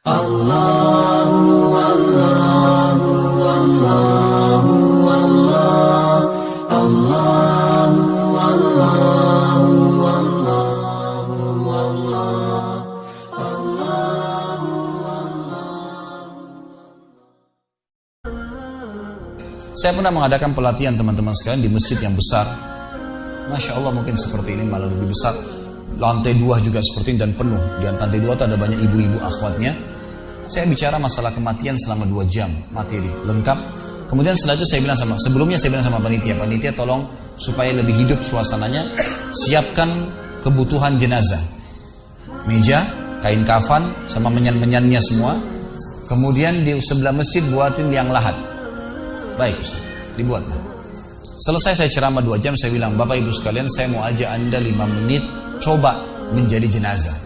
Saya pernah mengadakan pelatihan teman-teman sekalian di masjid yang besar. Masya Allah, mungkin seperti ini malah lebih besar. Lantai 2 juga seperti ini dan penuh. Di lantai 2 itu ada banyak ibu-ibu akhwatnya. Saya bicara masalah kematian selama 2 jam, materi lengkap. Kemudian setelah itu sebelumnya saya bilang sama panitia tolong supaya lebih hidup suasananya, siapkan kebutuhan jenazah. Meja, kain kafan, sama menyan-menyannya semua. Kemudian di sebelah masjid buatin liang lahat. Baik Ustaz, dibuatlah. Selesai saya ceramah 2 jam, saya bilang, Bapak Ibu sekalian, saya mau ajak Anda 5 menit coba menjadi jenazah.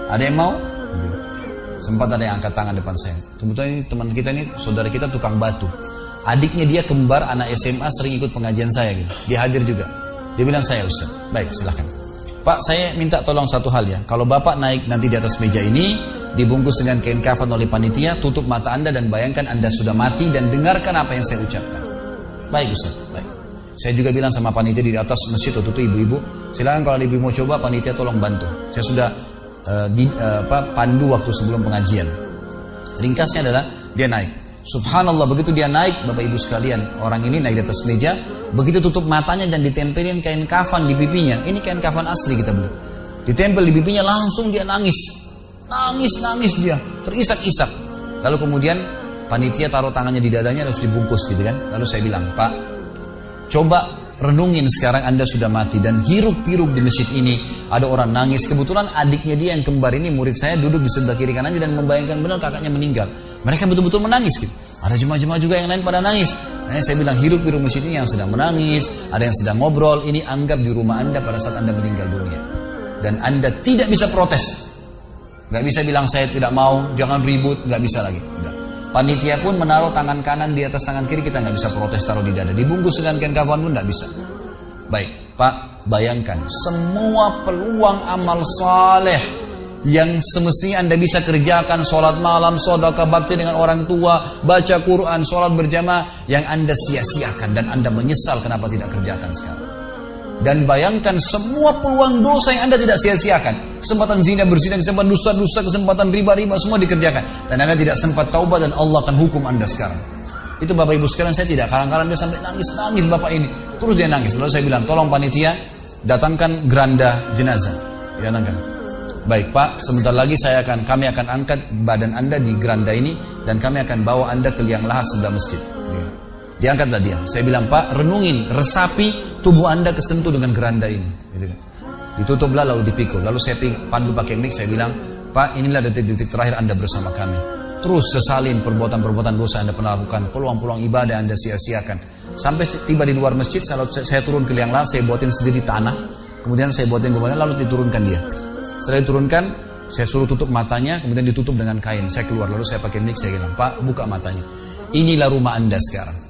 Ada yang mau? Sempat ada yang angkat tangan depan saya. Kebetulan ini teman kita ini, saudara kita tukang batu. Adiknya dia kembar anak SMA, sering ikut pengajian saya gitu. Dia hadir juga. Dia bilang, saya Ustaz. Baik, silahkan. Pak, saya minta tolong satu hal ya. Kalau Bapak naik nanti di atas meja ini, dibungkus dengan kain kafan oleh panitia, tutup mata Anda dan bayangkan Anda sudah mati dan dengarkan apa yang saya ucapkan. Baik Ustaz, baik. Saya juga bilang sama panitia di atas masjid waktu itu, ibu-ibu, silakan kalau ibu mau coba, panitia tolong bantu. Saya sudah pandu waktu sebelum pengajian. Ringkasnya adalah dia naik. Subhanallah, begitu dia naik, Bapak Ibu sekalian, orang ini naik di atas meja, begitu tutup matanya dan ditempelin kain kafan di pipinya. Ini kain kafan asli kita beli. Ditempel di pipinya, langsung dia nangis. Nangis dia, terisak-isak. Lalu kemudian panitia taruh tangannya di dadanya, harus dibungkus gitu kan. Lalu saya bilang, Pak, coba renungin sekarang Anda sudah mati dan hiruk-pikuk di masjid ini ada orang nangis. Kebetulan adiknya dia yang kembar ini, murid saya, duduk di sebelah kiri kanannya dan membayangkan benar kakaknya meninggal. Mereka betul-betul menangis gitu. Ada jemaah-jemaah juga yang lain pada nangis. Nah, saya bilang, hiruk-pikuk masjid ini yang sedang menangis, ada yang sedang ngobrol. Ini anggap di rumah Anda pada saat Anda meninggal dunia. Dan Anda tidak bisa protes. Gak bisa bilang saya tidak mau, jangan ribut, gak bisa lagi. Udah. Panitia pun menaruh tangan kanan di atas tangan kiri, kita gak bisa protes taruh di dada. Dibungkus dengan kain kafan pun gak bisa. Baik, Pak, bayangkan semua peluang amal saleh yang semestinya Anda bisa kerjakan, sholat malam, sedekah bakti dengan orang tua, baca Quran, sholat berjamaah, yang Anda sia-siakan dan Anda menyesal kenapa tidak kerjakan sekarang. Dan bayangkan semua peluang dosa yang Anda tidak sia-siakan. Kesempatan zina, berzina, kesempatan dusta-dusta, kesempatan riba-riba, semua dikerjakan. Dan Anda tidak sempat taubat dan Allah akan hukum Anda sekarang. Itu Bapak Ibu sekalian, saya tidak karang-karang dia sampai nangis Bapak ini. Terus dia nangis. Lalu saya bilang, tolong panitia datangkan geranda jenazah. Datangkan. Baik Pak, sebentar lagi kami akan angkat badan Anda di geranda ini dan kami akan bawa Anda ke liang lahat sebelah masjid. Diangkatlah dia. Saya bilang, Pak, renungin, resapi tubuh Anda kesentuh dengan geranda ini. Ditutuplah lalu dipikul. Lalu saya pandu pakai mic, saya bilang, Pak, inilah detik-detik terakhir Anda bersama kami. Terus sesalin perbuatan-perbuatan dosa Anda pernah lakukan, peluang-peluang ibadah Anda sia-siakan. Sampai tiba di luar masjid, saya turun ke liang lahat, saya buatin sendiri tanah. Kemudian saya buatin gubernur, lalu diturunkan dia. Setelah diturunkan, saya suruh tutup matanya, kemudian ditutup dengan kain. Saya keluar, lalu saya pakai mic, saya bilang, Pak, buka matanya. Inilah rumah Anda sekarang.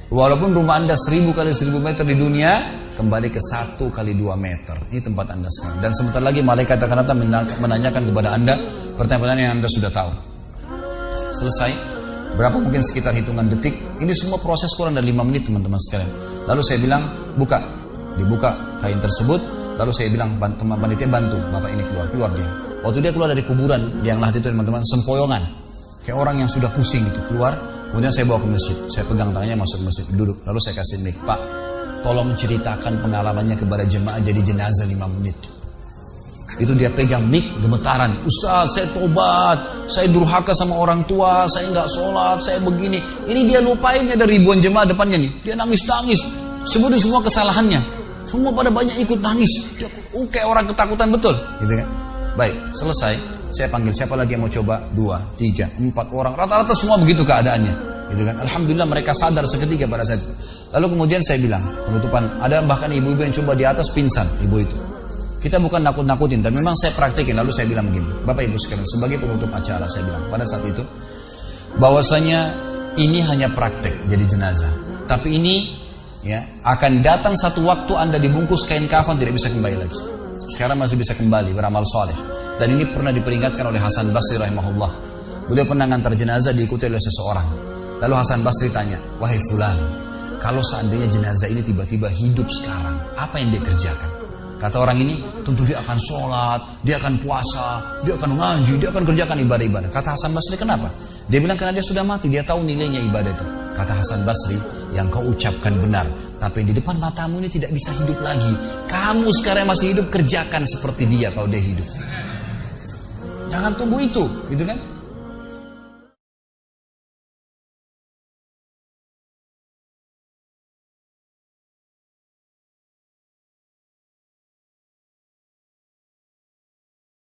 Walaupun rumah Anda 1000 kali 1000 meter di dunia, kembali ke 1 kali 2 meter. Ini tempat Anda sekarang. Dan sebentar lagi malaikat akan datang menanyakan kepada Anda pertanyaan yang Anda sudah tahu. Selesai. Berapa mungkin sekitar hitungan detik. Ini semua proses kurang dari 5 menit teman-teman sekalian. Lalu saya bilang, buka. Dibuka kain tersebut. Lalu saya bilang, teman panitia bantu Bapak ini keluar dia. Waktu dia keluar dari kuburan yang lahat itu teman-teman, sempoyongan. Kayak orang yang sudah pusing itu keluar. Kemudian saya bawa ke masjid. Saya pegang tangannya masuk ke masjid, duduk. Lalu saya kasih mic, Pak, tolong ceritakan pengalamannya kepada jemaah jadi jenazah 5 menit. Itu dia pegang mic, gemetaran. Ustaz, saya tobat, saya durhaka sama orang tua, saya nggak sholat, saya begini. Ini dia lupain, ada ribuan jemaah depannya nih. Dia nangis-nangis, sebutin semua kesalahannya. Semua pada banyak ikut nangis. Dia, kayak orang ketakutan betul, gitu kan? Baik, selesai. Saya panggil siapa lagi yang mau coba? 2, 3, 4 orang. Rata-rata semua begitu keadaannya, gitu kan? Alhamdulillah mereka sadar seketika pada saat itu. Lalu kemudian saya bilang penutupan. Ada bahkan ibu-ibu yang coba di atas pingsan, ibu itu. Kita bukan nakut-nakutin, tapi memang saya praktekin. Lalu saya bilang begini, Bapak Ibu sekalian, sebagai penutup acara saya bilang pada saat itu, bahwasanya ini hanya praktek jadi jenazah. Tapi ini ya akan datang satu waktu Anda dibungkus kain kafan tidak bisa kembali lagi. Sekarang masih bisa kembali beramal soleh. Dan ini pernah diperingatkan oleh Hasan Basri rahimahullah. Beliau pernah ngantar jenazah diikuti oleh seseorang. Lalu Hasan Basri tanya, wahai fulan, kalau seandainya jenazah ini tiba-tiba hidup sekarang, apa yang dia kerjakan? Kata orang ini, tentu dia akan sholat, dia akan puasa, dia akan ngaji, dia akan kerjakan ibadah-ibadah. Kata Hasan Basri, kenapa? Dia bilang karena dia sudah mati, dia tahu nilainya ibadah itu. Kata Hasan Basri, yang kau ucapkan benar, tapi di depan matamu ini tidak bisa hidup lagi. Kamu sekarang masih hidup, kerjakan seperti dia kalau dia hidup. Jangan tunggu itu, gitu kan?